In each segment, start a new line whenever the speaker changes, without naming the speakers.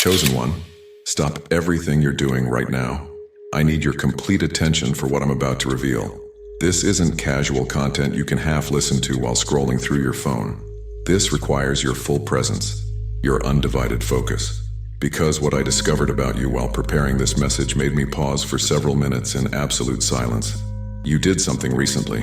Chosen One, stop everything you're doing right now. I need your complete attention for what I'm about to reveal. This isn't casual content you can half listen to while scrolling through your phone. This requires your full presence, your undivided focus. Because what I discovered about you while preparing this message made me pause for several minutes in absolute silence. You did something recently,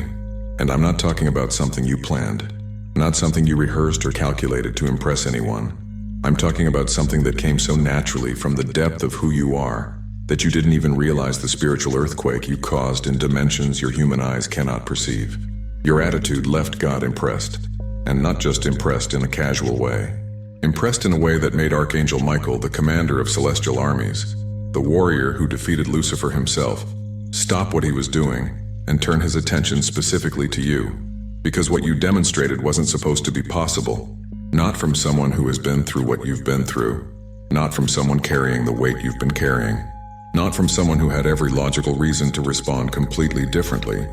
and I'm not talking about something you planned, not something you rehearsed or calculated to impress anyone. I'm talking about something that came so naturally from the depth of who you are that you didn't even realize the spiritual earthquake you caused in dimensions your human eyes cannot perceive. Your attitude left God impressed, and not just impressed in a casual way. Impressed in a way that made Archangel Michael, the commander of celestial armies, the warrior who defeated Lucifer himself, stop what he was doing and turn his attention specifically to you. Because what you demonstrated wasn't supposed to be possible. Not from someone who has been through what you've been through. Not from someone carrying the weight you've been carrying. Not from someone who had every logical reason to respond completely differently.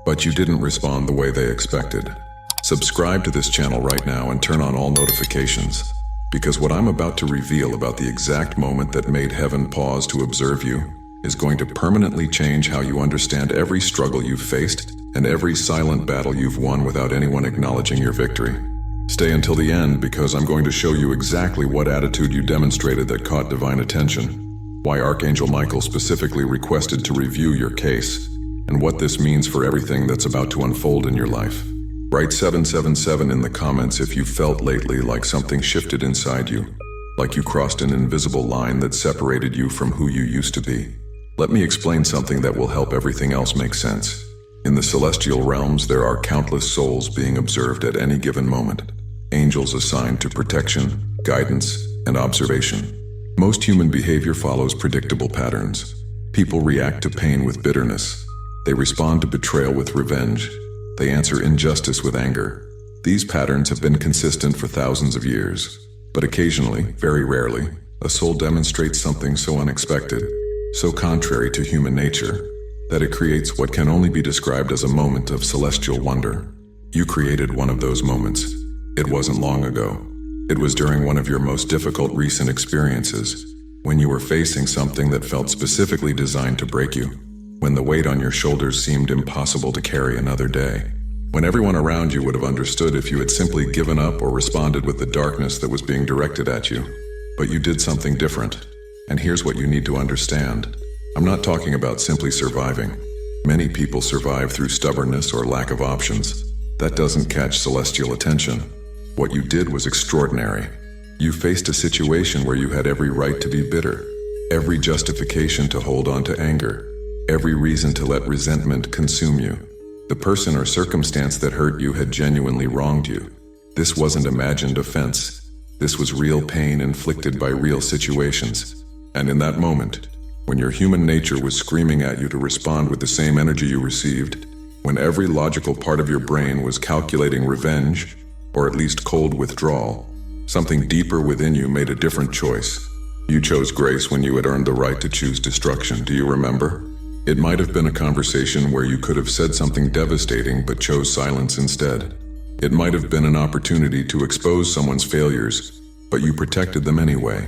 But you didn't respond the way they expected. Subscribe to this channel right now and turn on all notifications. Because what I'm about to reveal about the exact moment that made heaven pause to observe you is going to permanently change how you understand every struggle you've faced and every silent battle you've won without anyone acknowledging your victory. Stay until the end because I'm going to show you exactly what attitude you demonstrated that caught divine attention, why Archangel Michael specifically requested to review your case, and what this means for everything that's about to unfold in your life. Write 777 in the comments if you felt lately like something shifted inside you, like you crossed an invisible line that separated you from who you used to be. Let me explain something that will help everything else make sense. In the celestial realms, there are countless souls being observed at any given moment. Angels assigned to protection, guidance, and observation. Most human behavior follows predictable patterns. People react to pain with bitterness. They respond to betrayal with revenge. They answer injustice with anger. These patterns have been consistent for thousands of years. But occasionally, very rarely, a soul demonstrates something so unexpected, so contrary to human nature, that it creates what can only be described as a moment of celestial wonder. You created one of those moments. It wasn't long ago. It was during one of your most difficult recent experiences, when you were facing something that felt specifically designed to break you. When the weight on your shoulders seemed impossible to carry another day. When everyone around you would have understood if you had simply given up or responded with the darkness that was being directed at you. But you did something different. And here's what you need to understand. I'm not talking about simply surviving. Many people survive through stubbornness or lack of options. That doesn't catch celestial attention. What you did was extraordinary. You faced a situation where you had every right to be bitter, every justification to hold on to anger, every reason to let resentment consume you. The person or circumstance that hurt you had genuinely wronged you. This wasn't imagined offense. This was real pain inflicted by real situations. And in that moment, when your human nature was screaming at you to respond with the same energy you received, when every logical part of your brain was calculating revenge, or at least cold withdrawal, something deeper within you made a different choice. You chose grace when you had earned the right to choose destruction. Do you remember? It might have been a conversation where you could have said something devastating but chose silence instead. It might have been an opportunity to expose someone's failures, but you protected them anyway.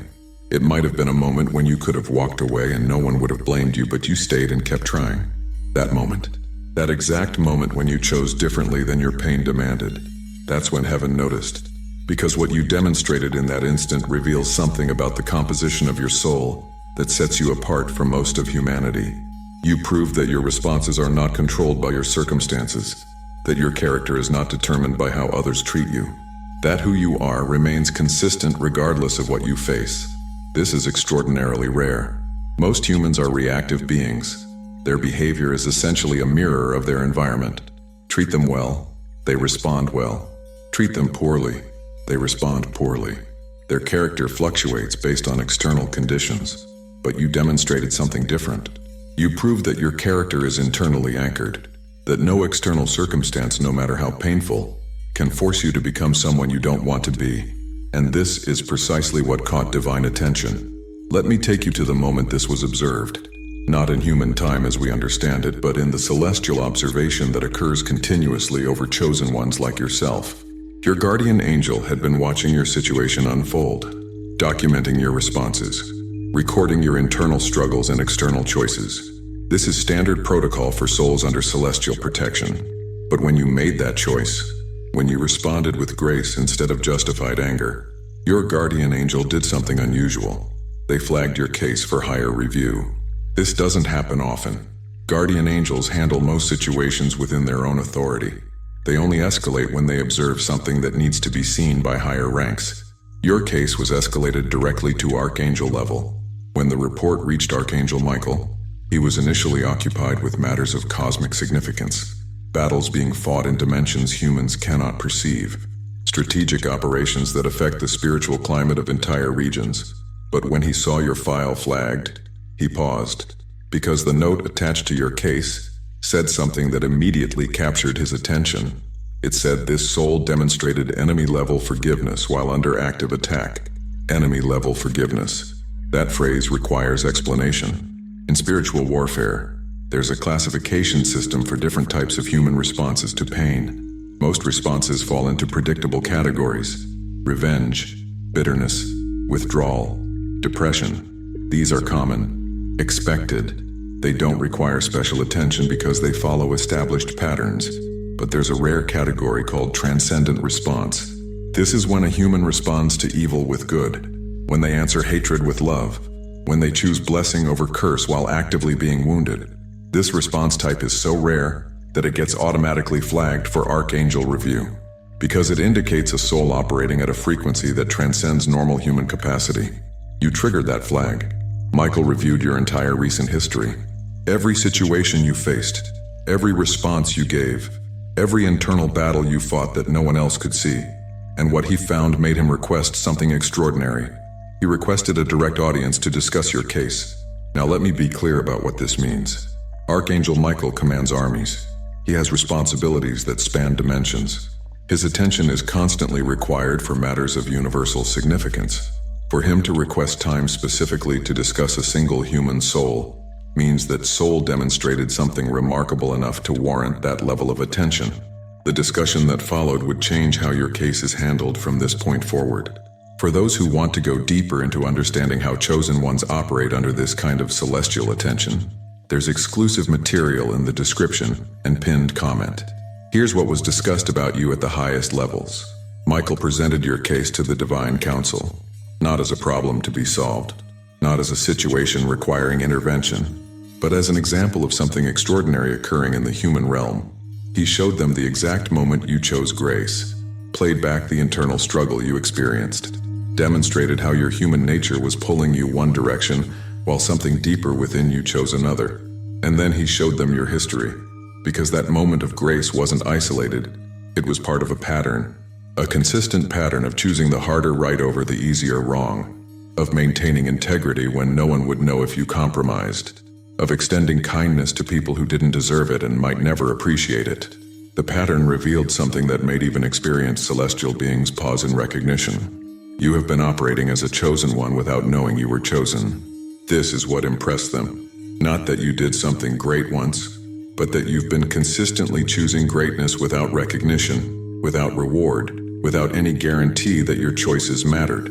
It might have been a moment when you could have walked away and no one would have blamed you, but you stayed and kept trying. That moment. That exact moment when you chose differently than your pain demanded. That's when heaven noticed. Because what you demonstrated in that instant reveals something about the composition of your soul that sets you apart from most of humanity. You proved that your responses are not controlled by your circumstances, that your character is not determined by how others treat you, that who you are remains consistent regardless of what you face. This is extraordinarily rare. Most humans are reactive beings. Their behavior is essentially a mirror of their environment. Treat them well, they respond well. Treat them poorly, they respond poorly. Their character fluctuates based on external conditions, but you demonstrated something different. You proved that your character is internally anchored, that no external circumstance, no matter how painful, can force you to become someone you don't want to be. And this is precisely what caught divine attention. Let me take you to the moment this was observed. Not in human time as we understand it, but in the celestial observation that occurs continuously over chosen ones like yourself. Your guardian angel had been watching your situation unfold. documenting your responses, recording your internal struggles and external choices. This is standard protocol for souls under celestial protection. But when you made that choice, when you responded with grace instead of justified anger, your guardian angel did something unusual. They flagged your case for higher review. This doesn't happen often. Guardian angels handle most situations within their own authority. They only escalate when they observe something that needs to be seen by higher ranks. Your case was escalated directly to Archangel level. When the report reached Archangel Michael, he was initially occupied with matters of cosmic significance, battles being fought in dimensions humans cannot perceive, strategic operations that affect the spiritual climate of entire regions. But when he saw your file flagged, he paused, because the note attached to your case said something that immediately captured his attention. It said this soul demonstrated enemy-level forgiveness while under active attack. Enemy-level forgiveness. That phrase requires explanation. In spiritual warfare, there's a classification system for different types of human responses to pain. Most responses fall into predictable categories: revenge, bitterness, withdrawal, depression. These are common, expected. They don't require special attention because they follow established patterns. But there's a rare category called transcendent response. This is when a human responds to evil with good, when they answer hatred with love, when they choose blessing over curse while actively being wounded. This response type is so rare that it gets automatically flagged for Archangel review, because it indicates a soul operating at a frequency that transcends normal human capacity. You triggered that flag. Michael reviewed your entire recent history. Every situation you faced, every response you gave, every internal battle you fought that no one else could see. And what he found made him request something extraordinary. He requested a direct audience to discuss your case. Now let me be clear about what this means. Archangel Michael commands armies. He has responsibilities that span dimensions. His attention is constantly required for matters of universal significance. For him to request time specifically to discuss a single human soul means that soul demonstrated something remarkable enough to warrant that level of attention. The discussion that followed would change how your case is handled from this point forward. For those who want to go deeper into understanding how chosen ones operate under this kind of celestial attention, there's exclusive material in the description and pinned comment. Here's what was discussed about you at the highest levels. Michael presented your case to the Divine Council, not as a problem to be solved, not as a situation requiring intervention, but as an example of something extraordinary occurring in the human realm. He showed them the exact moment you chose grace, played back the internal struggle you experienced, demonstrated how your human nature was pulling you one direction while something deeper within you chose another. And then he showed them your history, because that moment of grace wasn't isolated. It was part of a pattern, a consistent pattern of choosing the harder right over the easier wrong, of maintaining integrity when no one would know if you compromised, of extending kindness to people who didn't deserve it and might never appreciate it. The pattern revealed something that made even experienced celestial beings pause in recognition. You have been operating as a chosen one without knowing you were chosen. This is what impressed them. Not that you did something great once, but that you've been consistently choosing greatness without recognition, without reward, without any guarantee that your choices mattered.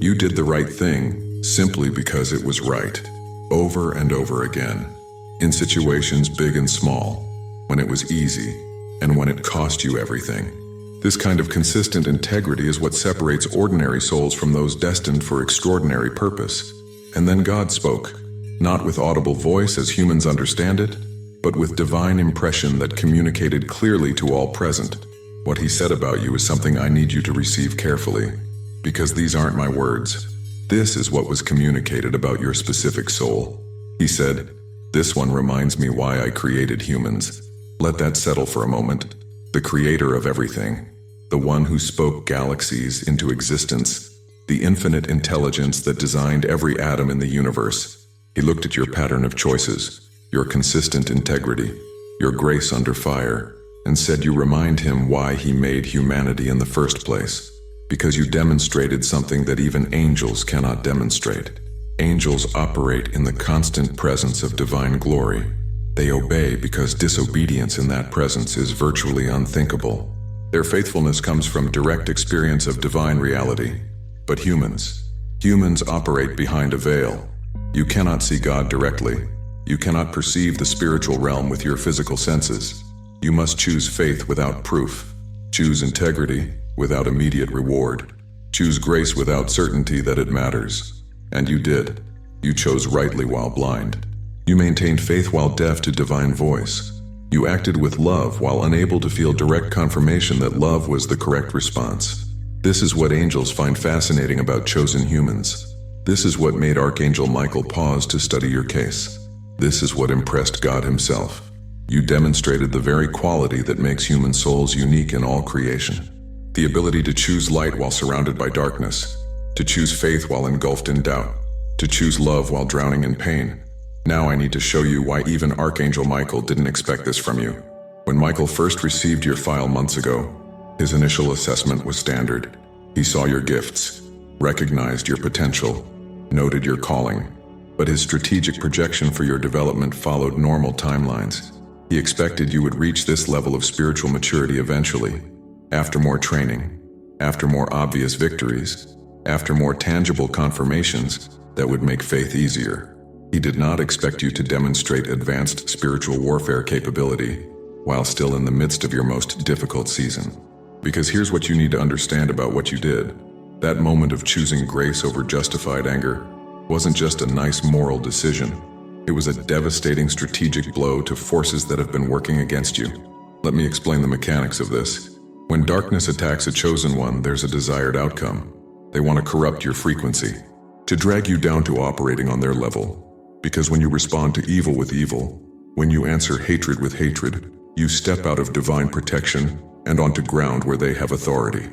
You did the right thing simply because it was right, over and over again, in situations big and small, when it was easy, and when it cost you everything. This kind of consistent integrity is what separates ordinary souls from those destined for extraordinary purpose. And then God spoke, not with audible voice as humans understand it, but with divine impression that communicated clearly to all present. What he said about you is something I need you to receive carefully, because these aren't my words. This is what was communicated about your specific soul. He said, "This one reminds me why I created humans." Let that settle for a moment. The creator of everything, the one who spoke galaxies into existence, the infinite intelligence that designed every atom in the universe. He looked at your pattern of choices, your consistent integrity, your grace under fire, and said you remind him why he made humanity in the first place. Because you demonstrated something that even angels cannot demonstrate. Angels operate in the constant presence of divine glory. They obey because disobedience in that presence is virtually unthinkable. Their faithfulness comes from direct experience of divine reality. But humans, Humans operate behind a veil. You cannot see God directly. You cannot perceive the spiritual realm with your physical senses. You must choose faith without proof. Choose integrity without immediate reward. Choose grace without certainty that it matters. And you did. You chose rightly while blind. You maintained faith while deaf to divine voice. You acted with love while unable to feel direct confirmation that love was the correct response. This is what angels find fascinating about chosen humans. This is what made Archangel Michael pause to study your case. This is what impressed God himself. You demonstrated the very quality that makes human souls unique in all creation. The ability to choose light while surrounded by darkness, to choose faith while engulfed in doubt, to choose love while drowning in pain. Now I need to show you why even Archangel Michael didn't expect this from you. When Michael first received your file months ago, his initial assessment was standard. He saw your gifts, recognized your potential, noted your calling, but his strategic projection for your development followed normal timelines. He expected you would reach this level of spiritual maturity eventually, after more training, after more obvious victories, after more tangible confirmations that would make faith easier. He did not expect you to demonstrate advanced spiritual warfare capability while still in the midst of your most difficult season. Because here's what you need to understand about what you did. That moment of choosing grace over justified anger wasn't just a nice moral decision. It was a devastating strategic blow to forces that have been working against you. Let me explain the mechanics of this. When darkness attacks a chosen one, there's a desired outcome. They want to corrupt your frequency, to drag you down to operating on their level. Because when you respond to evil with evil, when you answer hatred with hatred, you step out of divine protection and onto ground where they have authority.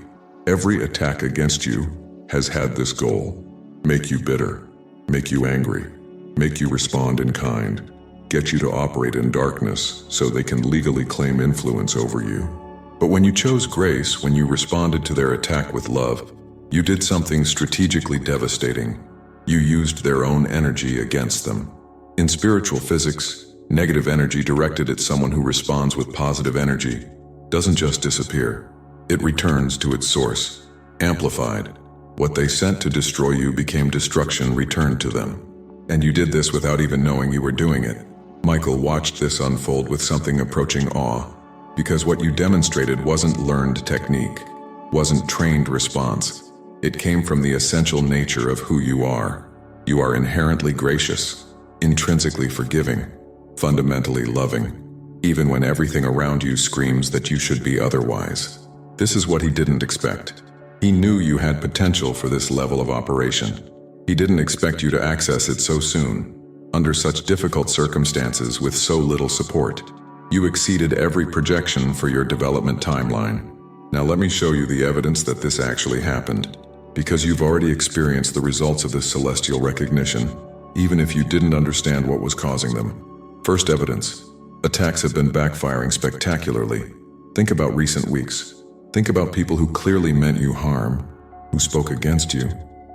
Every attack against you has had this goal: make you bitter, make you angry, make you respond in kind, get you to operate in darkness so they can legally claim influence over you. But when you chose grace, when you responded to their attack with love, you did something strategically devastating. You used their own energy against them. In spiritual physics, negative energy directed at someone who responds with positive energy doesn't just disappear. It returns to its source, amplified. What they sent to destroy you became destruction returned to them. And you did this without even knowing you were doing it. Michael watched this unfold with something approaching awe, because what you demonstrated wasn't learned technique, wasn't trained response. It came from the essential nature of who you are. You are inherently gracious, intrinsically forgiving, fundamentally loving, even when everything around you screams that you should be otherwise. This is what he didn't expect. He knew you had potential for this level of operation. He didn't expect you to access it so soon, under such difficult circumstances with so little support. You exceeded every projection for your development timeline. Now let me show you the evidence that this actually happened. Because you've already experienced the results of this celestial recognition, even if you didn't understand what was causing them. First evidence: attacks have been backfiring spectacularly. Think about recent weeks. Think about people who clearly meant you harm, who spoke against you,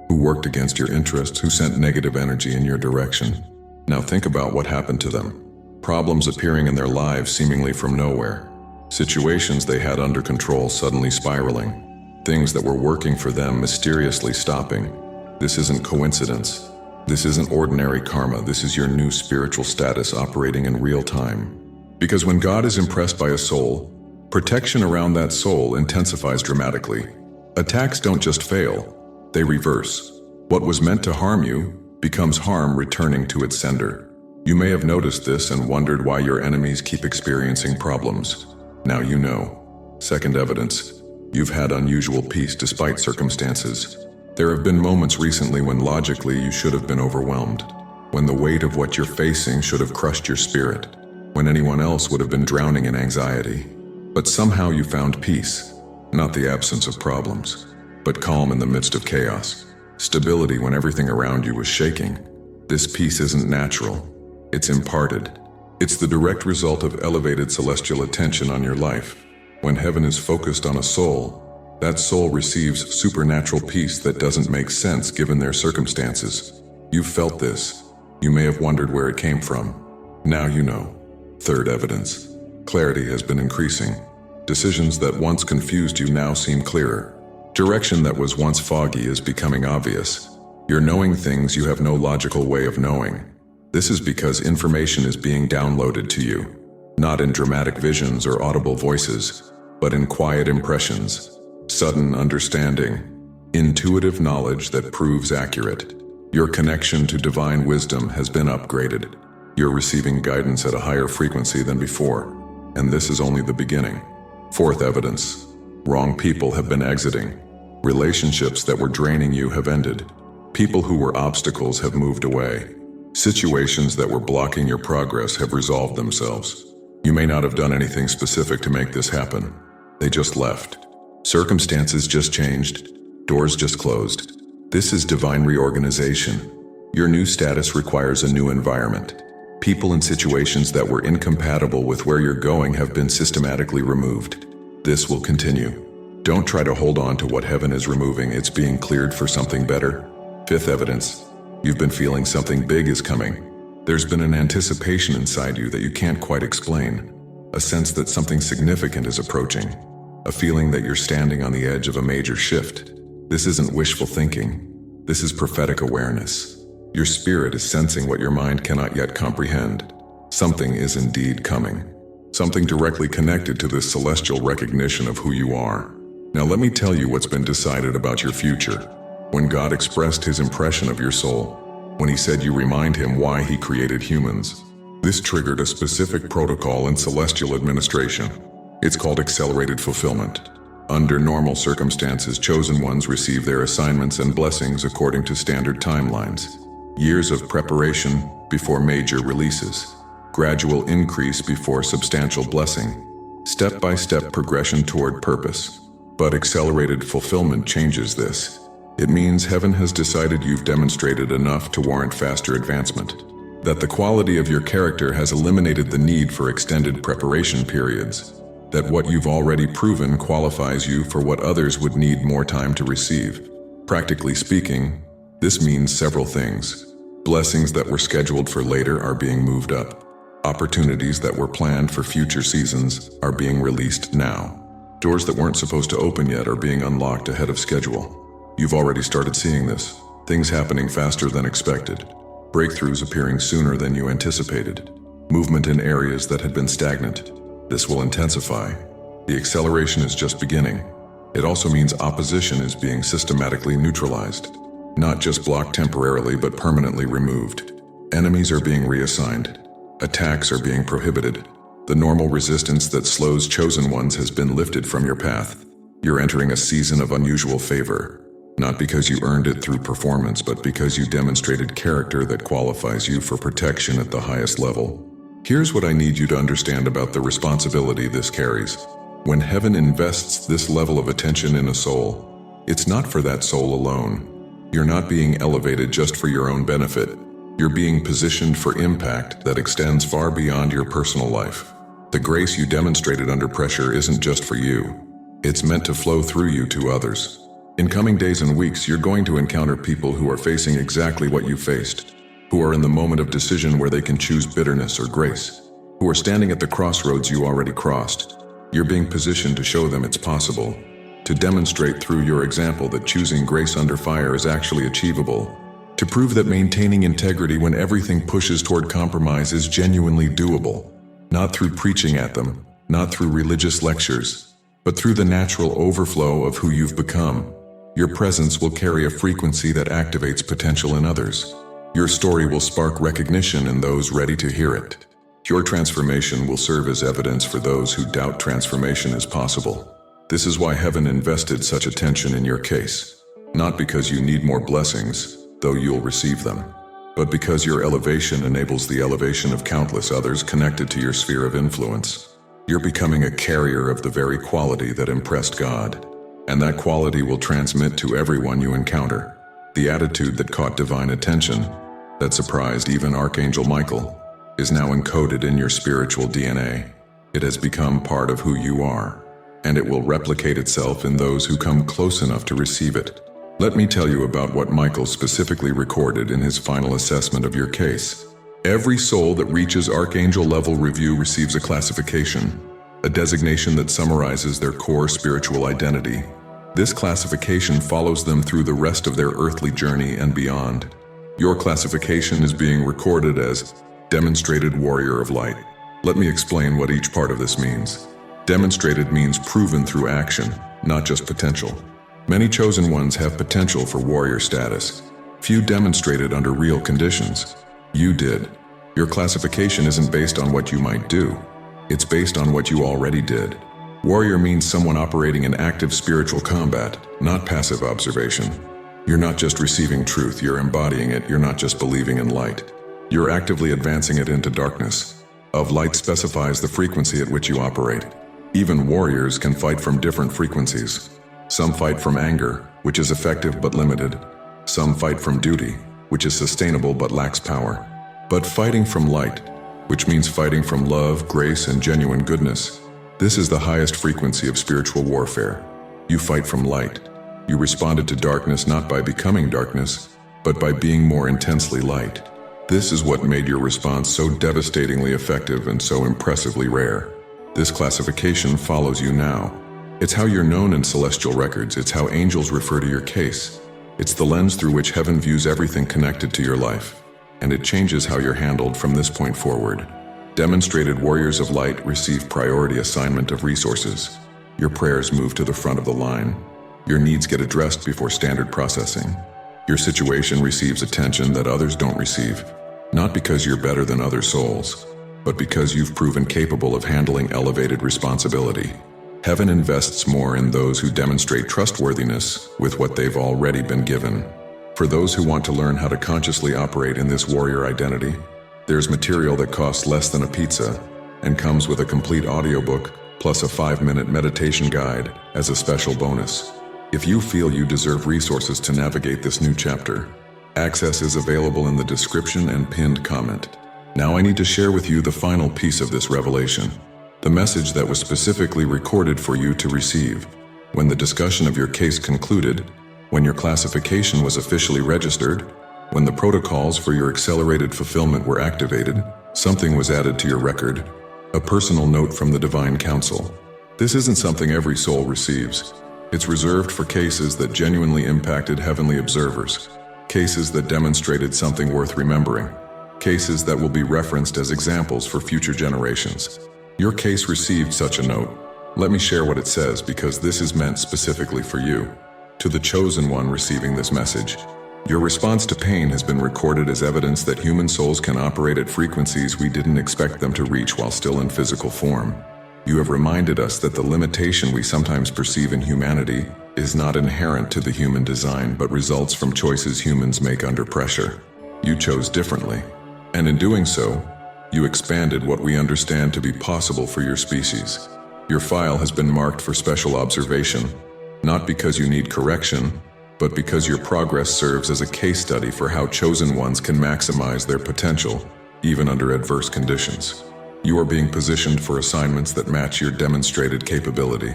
who worked against your interests, who sent negative energy in your direction. Now think about what happened to them. Problems appearing in their lives seemingly from nowhere. Situations they had under control suddenly spiraling. Things that were working for them mysteriously stopping. This isn't coincidence. This isn't ordinary karma. This is your new spiritual status operating in real time. Because when God is impressed by a soul, protection around that soul intensifies dramatically. Attacks don't just fail, they reverse. What was meant to harm you becomes harm returning to its sender. You may have noticed this and wondered why your enemies keep experiencing problems. Now you know. Second evidence: you've had unusual peace despite circumstances. There have been moments recently when logically you should have been overwhelmed, when the weight of what you're facing should have crushed your spirit, when anyone else would have been drowning in anxiety. But somehow you found peace, not the absence of problems, but calm in the midst of chaos, stability when everything around you was shaking. This peace isn't natural, it's imparted. It's the direct result of elevated celestial attention on your life. When heaven is focused on a soul, that soul receives supernatural peace that doesn't make sense given their circumstances. You've felt this. You may have wondered where it came from. Now you know. Third evidence: clarity has been increasing. Decisions that once confused you now seem clearer. Direction that was once foggy is becoming obvious. You're knowing things you have no logical way of knowing. This is because information is being downloaded to you, not in dramatic visions or audible voices, but in quiet impressions, sudden understanding, intuitive knowledge that proves accurate. Your connection to divine wisdom has been upgraded. You're receiving guidance at a higher frequency than before, and this is only the beginning. Fourth evidence: wrong people have been exiting. Relationships that were draining you have ended. People who were obstacles have moved away. Situations that were blocking your progress have resolved themselves. You may not have done anything specific to make this happen. They just left. Circumstances just changed. Doors just closed. This is divine reorganization. Your new status requires a new environment. People and situations that were incompatible with where you're going have been systematically removed. This will continue. Don't try to hold on to what heaven is removing. It's being cleared for something better. Fifth evidence: you've been feeling something big is coming. There's been an anticipation inside you that you can't quite explain. A sense that something significant is approaching. A feeling that you're standing on the edge of a major shift. This isn't wishful thinking. This is prophetic awareness. Your spirit is sensing what your mind cannot yet comprehend. Something is indeed coming. Something directly connected to this celestial recognition of who you are. Now let me tell you what's been decided about your future. When God expressed his impression of your soul, when he said you remind him why he created humans, this triggered a specific protocol in celestial administration. It's called accelerated fulfillment. Under normal circumstances, chosen ones receive their assignments and blessings according to standard timelines. Years of preparation before major releases. Gradual increase before substantial blessing. Step-by-step progression toward purpose. But accelerated fulfillment changes this. It means heaven has decided you've demonstrated enough to warrant faster advancement. That the quality of your character has eliminated the need for extended preparation periods. That what you've already proven qualifies you for what others would need more time to receive. Practically speaking, this means several things. Blessings that were scheduled for later are being moved up. Opportunities that were planned for future seasons are being released now. Doors that weren't supposed to open yet are being unlocked ahead of schedule. You've already started seeing this. Things happening faster than expected. Breakthroughs appearing sooner than you anticipated. Movement in areas that had been stagnant. This will intensify. The acceleration is just beginning. It also means opposition is being systematically neutralized. Not just blocked temporarily, but permanently removed. Enemies are being reassigned. Attacks are being prohibited. The normal resistance that slows chosen ones has been lifted from your path. You're entering a season of unusual favor. Not because you earned it through performance, but because you demonstrated character that qualifies you for protection at the highest level. Here's what I need you to understand about the responsibility this carries. When heaven invests this level of attention in a soul, it's not for that soul alone. You're not being elevated just for your own benefit. You're being positioned for impact that extends far beyond your personal life. The grace you demonstrated under pressure isn't just for you. It's meant to flow through you to others. In coming days and weeks, you're going to encounter people who are facing exactly what you faced, who are in the moment of decision where they can choose bitterness or grace, who are standing at the crossroads you already crossed. You're being positioned to show them it's possible, to demonstrate through your example that choosing grace under fire is actually achievable, to prove that maintaining integrity when everything pushes toward compromise is genuinely doable, not through preaching at them, not through religious lectures, but through the natural overflow of who you've become. Your presence will carry a frequency that activates potential in others. Your story will spark recognition in those ready to hear it. Your transformation will serve as evidence for those who doubt transformation is possible. This is why heaven invested such attention in your case. Not because you need more blessings, though you'll receive them, but because your elevation enables the elevation of countless others connected to your sphere of influence. You're becoming a carrier of the very quality that impressed God. And that quality will transmit to everyone you encounter. The attitude that caught divine attention, that surprised even Archangel Michael, is now encoded in your spiritual DNA. It has become part of who you are, and it will replicate itself in those who come close enough to receive it. Let me tell you about what Michael specifically recorded in his final assessment of your case. Every soul that reaches Archangel level review receives a classification, a designation that summarizes their core spiritual identity. This classification follows them through the rest of their earthly journey and beyond. Your classification is being recorded as Demonstrated Warrior of Light. Let me explain what each part of this means. Demonstrated means proven through action, not just potential. Many chosen ones have potential for warrior status. Few demonstrated under real conditions. You did. Your classification isn't based on what you might do. It's based on what you already did. Warrior means someone operating in active spiritual combat, not passive observation. You're not just receiving truth, you're embodying it. You're not just believing in light. You're actively advancing it into darkness. Of light specifies the frequency at which you operate. Even warriors can fight from different frequencies. Some fight from anger, which is effective but limited. Some fight from duty, which is sustainable but lacks power. But fighting from light, which means fighting from love, grace, and genuine goodness, this is the highest frequency of spiritual warfare. You fight from light. You responded to darkness not by becoming darkness, but by being more intensely light. This is what made your response so devastatingly effective and so impressively rare. This classification follows you now. It's how you're known in celestial records. It's how angels refer to your case. It's the lens through which heaven views everything connected to your life. And it changes how you're handled from this point forward. Demonstrated warriors of light receive priority assignment of resources. Your prayers move to the front of the line. Your needs get addressed before standard processing. Your situation receives attention that others don't receive. Not because you're better than other souls, but because you've proven capable of handling elevated responsibility. Heaven invests more in those who demonstrate trustworthiness with what they've already been given. For those who want to learn how to consciously operate in this warrior identity, there's material that costs less than a pizza and comes with a complete audiobook plus a 5-minute meditation guide as a special bonus. If you feel you deserve resources to navigate this new chapter, access is available in the description and pinned comment. Now I need to share with you the final piece of this revelation. The message that was specifically recorded for you to receive. When the discussion of your case concluded, when your classification was officially registered, when the protocols for your accelerated fulfillment were activated, something was added to your record. A personal note from the Divine Council. This isn't something every soul receives. It's reserved for cases that genuinely impacted heavenly observers. Cases that demonstrated something worth remembering. Cases that will be referenced as examples for future generations. Your case received such a note. Let me share what it says because this is meant specifically for you. To the chosen one receiving this message, your response to pain has been recorded as evidence that human souls can operate at frequencies we didn't expect them to reach while still in physical form. You have reminded us that the limitation we sometimes perceive in humanity is not inherent to the human design but results from choices humans make under pressure. You chose differently, and in doing so, you expanded what we understand to be possible for your species. Your file has been marked for special observation, not because you need correction, but because your progress serves as a case study for how chosen ones can maximize their potential, even under adverse conditions. You are being positioned for assignments that match your demonstrated capability.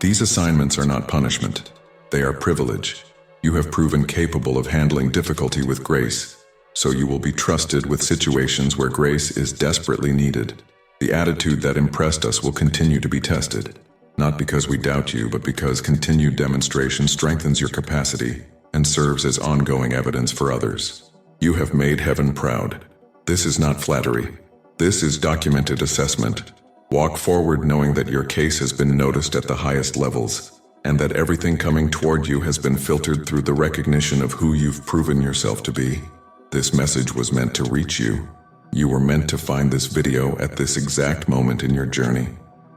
These assignments are not punishment. They are privilege. You have proven capable of handling difficulty with grace, so you will be trusted with situations where grace is desperately needed. The attitude that impressed us will continue to be tested, not because we doubt you, but because continued demonstration strengthens your capacity and serves as ongoing evidence for others. You have made heaven proud. This is not flattery. This is documented assessment. Walk forward knowing that your case has been noticed at the highest levels, and that everything coming toward you has been filtered through the recognition of who you've proven yourself to be. This message was meant to reach you. You were meant to find this video at this exact moment in your journey,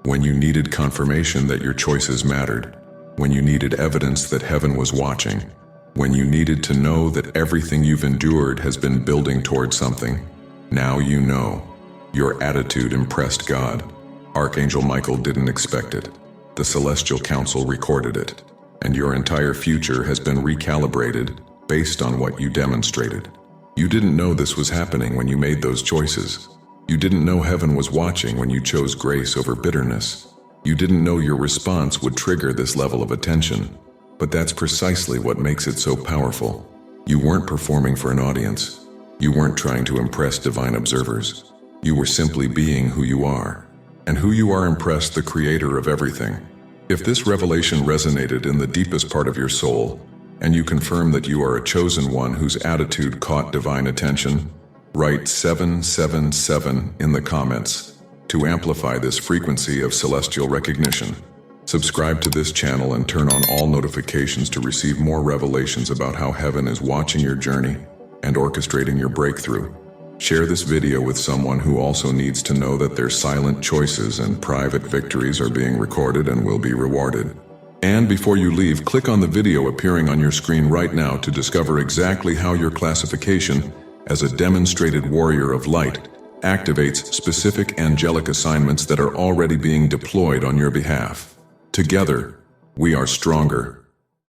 when you needed confirmation that your choices mattered, when you needed evidence that heaven was watching, when you needed to know that everything you've endured has been building toward something. Now you know. Your attitude impressed God. Archangel Michael didn't expect it. The Celestial Council recorded it, and your entire future has been recalibrated based on what you demonstrated. You didn't know this was happening when you made those choices. You didn't know heaven was watching when you chose grace over bitterness. You didn't know your response would trigger this level of attention. But that's precisely what makes it so powerful. You weren't performing for an audience. You weren't trying to impress divine observers. You were simply being who you are. And who you are impressed the creator of everything. If this revelation resonated in the deepest part of your soul, and you confirm that you are a chosen one whose attitude caught divine attention, write 777 in the comments to amplify this frequency of celestial recognition. Subscribe to this channel and turn on all notifications to receive more revelations about how heaven is watching your journey and orchestrating your breakthrough. Share this video with someone who also needs to know that their silent choices and private victories are being recorded and will be rewarded. And before you leave, click on the video appearing on your screen right now to discover exactly how your classification as a demonstrated warrior of light activates specific angelic assignments that are already being deployed on your behalf. Together, we are stronger,